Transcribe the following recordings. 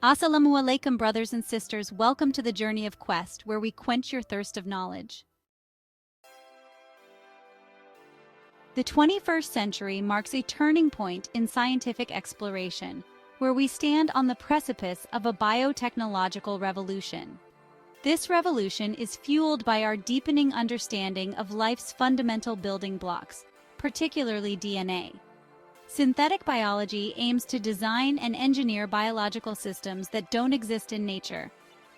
Assalamu alaikum, brothers and sisters. Welcome to the journey of Quest, where we quench your thirst of knowledge. The 21st century marks a turning point in scientific exploration, where we stand on the precipice of a biotechnological revolution. This revolution is fueled by our deepening understanding of life's fundamental building blocks, particularly DNA. Synthetic biology aims to design and engineer biological systems that don't exist in nature.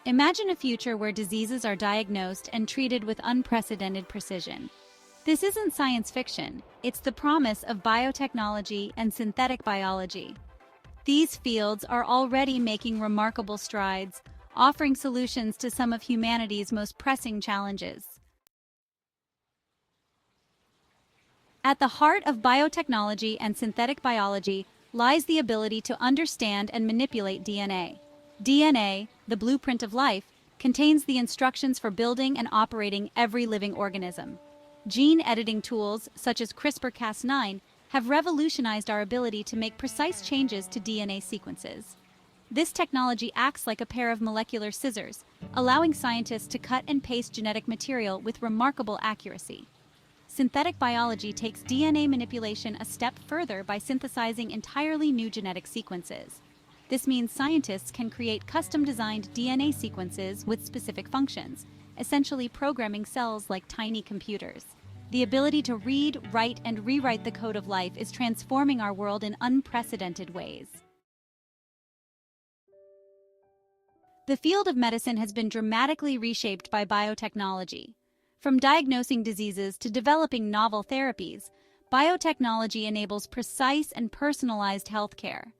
Imagine a future where diseases are diagnosed and treated with unprecedented precision. This isn't science fiction, it's the promise of biotechnology and synthetic biology. These fields are already making remarkable strides, offering solutions to some of humanity's most pressing challenges. At the heart of biotechnology and synthetic biology lies the ability to understand and manipulate DNA. DNA, the blueprint of life, contains the instructions for building and operating every living organism. Gene editing tools, such as CRISPR-Cas9, have revolutionized our ability to make precise changes to DNA sequences. This technology acts like a pair of molecular scissors, allowing scientists to cut and paste genetic material with remarkable accuracy. Synthetic biology takes DNA manipulation a step further by synthesizing entirely new genetic sequences. This means scientists can create custom-designed DNA sequences with specific functions, essentially programming cells like tiny computers. The ability to read, write, and rewrite the code of life is transforming our world in unprecedented ways. The field of medicine has been dramatically reshaped by biotechnology. From diagnosing diseases to developing novel therapies, biotechnology enables precise and personalized healthcare.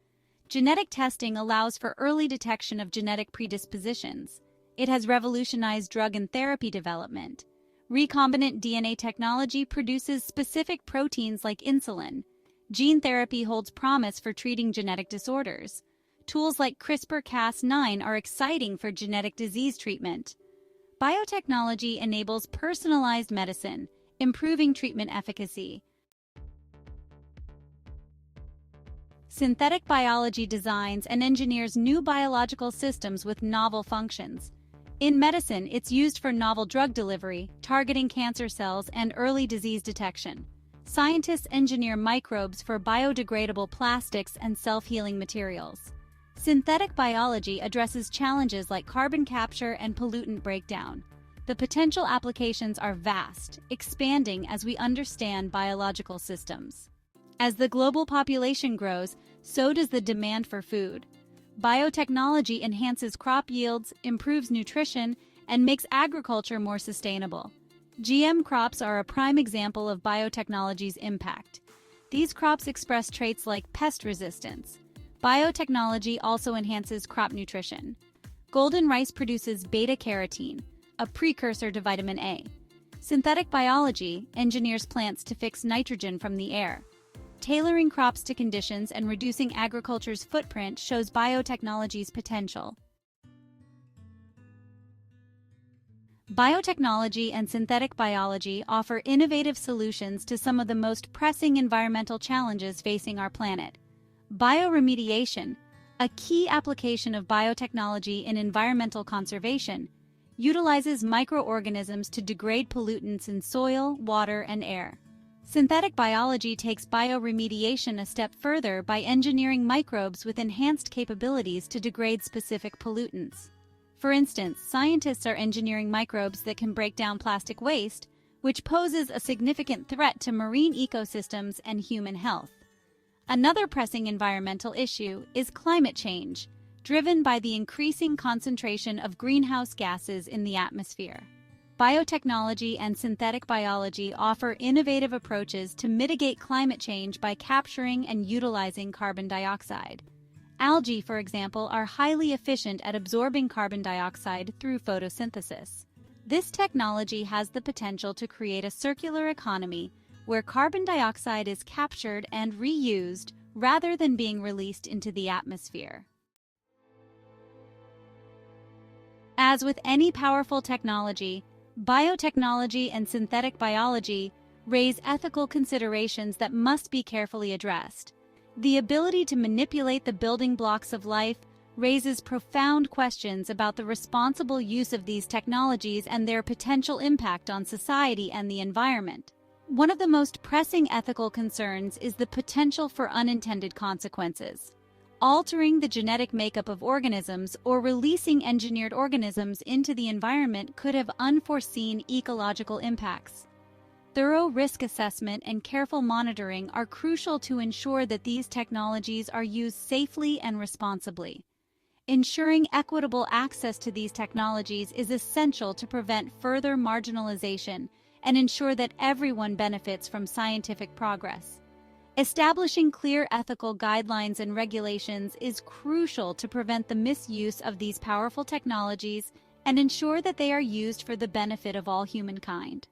Genetic testing allows for early detection of genetic predispositions. It has revolutionized drug and therapy development. Recombinant DNA technology produces specific proteins like insulin. Gene therapy holds promise for treating genetic disorders. Tools like CRISPR-Cas9 are exciting for genetic disease treatment. Biotechnology enables personalized medicine, improving treatment efficacy. Synthetic biology designs and engineers new biological systems with novel functions. In medicine, it's used for novel drug delivery, targeting cancer cells, and early disease detection. Scientists engineer microbes for biodegradable plastics and self-healing materials. Synthetic biology addresses challenges like carbon capture and pollutant breakdown. The potential applications are vast, expanding as we understand biological systems. As the global population grows, so does the demand for food. Biotechnology enhances crop yields, improves nutrition, and makes agriculture more sustainable. GM crops are a prime example of biotechnology's impact. These crops express traits like pest resistance. Biotechnology also enhances crop nutrition. Golden rice produces beta-carotene, a precursor to vitamin A. Synthetic biology engineers plants to fix nitrogen from the air. Tailoring crops to conditions and reducing agriculture's footprint shows biotechnology's potential. Biotechnology and synthetic biology offer innovative solutions to some of the most pressing environmental challenges facing our planet. Bioremediation, a key application of biotechnology in environmental conservation, utilizes microorganisms to degrade pollutants in soil, water, and air. Synthetic biology takes bioremediation a step further by engineering microbes with enhanced capabilities to degrade specific pollutants. For instance, scientists are engineering microbes that can break down plastic waste, which poses a significant threat to marine ecosystems and human health. Another pressing environmental issue is climate change, driven by the increasing concentration of greenhouse gases in the atmosphere. Biotechnology and synthetic biology offer innovative approaches to mitigate climate change by capturing and utilizing carbon dioxide. Algae, for example, are highly efficient at absorbing carbon dioxide through photosynthesis. This technology has the potential to create a circular economy where carbon dioxide is captured and reused rather than being released into the atmosphere. As with any powerful technology, biotechnology and synthetic biology raise ethical considerations that must be carefully addressed. The ability to manipulate the building blocks of life raises profound questions about the responsible use of these technologies and their potential impact on society and the environment. One of the most pressing ethical concerns is the potential for unintended consequences. Altering the genetic makeup of organisms or releasing engineered organisms into the environment could have unforeseen ecological impacts. Thorough risk assessment and careful monitoring are crucial to ensure that these technologies are used safely and responsibly. Ensuring equitable access to these technologies is essential to prevent further marginalization and ensure that everyone benefits from scientific progress. Establishing clear ethical guidelines and regulations is crucial to prevent the misuse of these powerful technologies and ensure that they are used for the benefit of all humankind.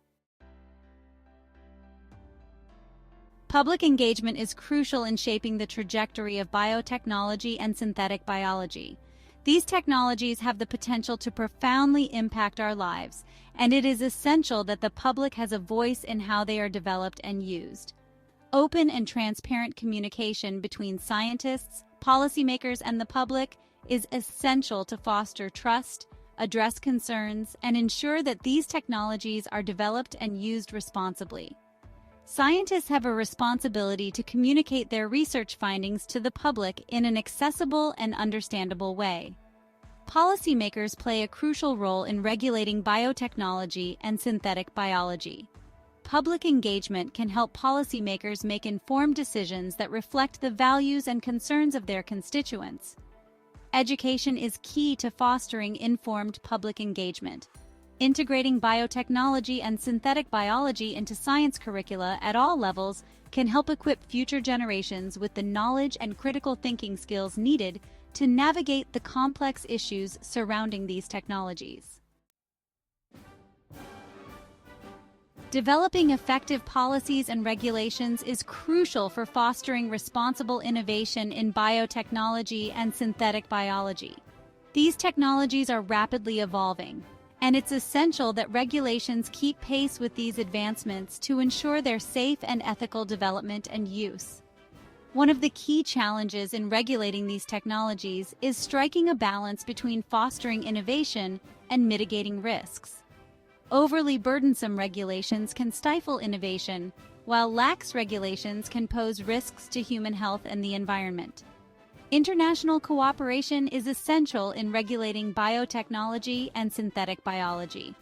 Public engagement is crucial in shaping the trajectory of biotechnology and synthetic biology. These technologies have the potential to profoundly impact our lives, and it is essential that the public has a voice in how they are developed and used. Open and transparent communication between scientists, policymakers, and the public is essential to foster trust, address concerns, and ensure that these technologies are developed and used responsibly. Scientists have a responsibility to communicate their research findings to the public in an accessible and understandable way. Policymakers play a crucial role in regulating biotechnology and synthetic biology. Public engagement can help policymakers make informed decisions that reflect the values and concerns of their constituents. Education is key to fostering informed public engagement. Integrating biotechnology and synthetic biology into science curricula at all levels can help equip future generations with the knowledge and critical thinking skills needed to navigate the complex issues surrounding these technologies. Developing effective policies and regulations is crucial for fostering responsible innovation in biotechnology and synthetic biology. These technologies are rapidly evolving, and it's essential that regulations keep pace with these advancements to ensure their safe and ethical development and use. One of the key challenges in regulating these technologies is striking a balance between fostering innovation and mitigating risks. Overly burdensome regulations can stifle innovation, while lax regulations can pose risks to human health and the environment. International cooperation is essential in regulating biotechnology and synthetic biology.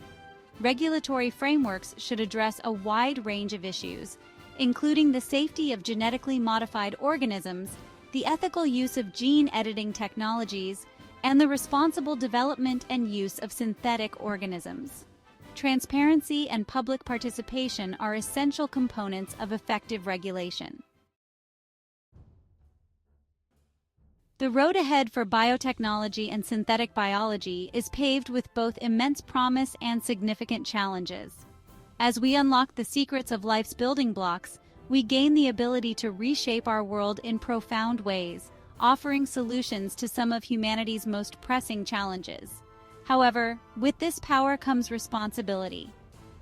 Regulatory frameworks should address a wide range of issues, including the safety of genetically modified organisms, the ethical use of gene editing technologies, and the responsible development and use of synthetic organisms. Transparency and public participation are essential components of effective regulation. The road ahead for biotechnology and synthetic biology is paved with both immense promise and significant challenges. As we unlock the secrets of life's building blocks, we gain the ability to reshape our world in profound ways, offering solutions to some of humanity's most pressing challenges. However, with this power comes responsibility.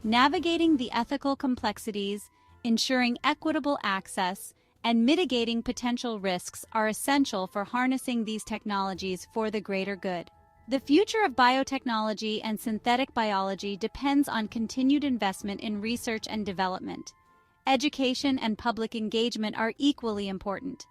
Navigating the ethical complexities, ensuring equitable access, and mitigating potential risks are essential for harnessing these technologies for the greater good. The future of biotechnology and synthetic biology depends on continued investment in research and development. Education and public engagement are equally important.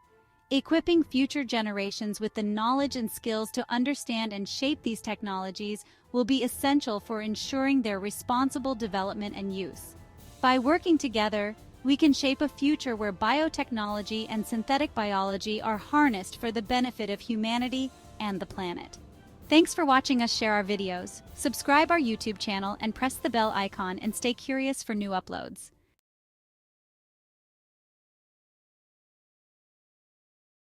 Equipping future generations with the knowledge and skills to understand and shape these technologies will be essential for ensuring their responsible development and use. By working together, we can shape a future where biotechnology and synthetic biology are harnessed for the benefit of humanity and the planet. Thanks for watching us share our videos. Subscribe our YouTube channel and press the bell icon and stay curious for new uploads.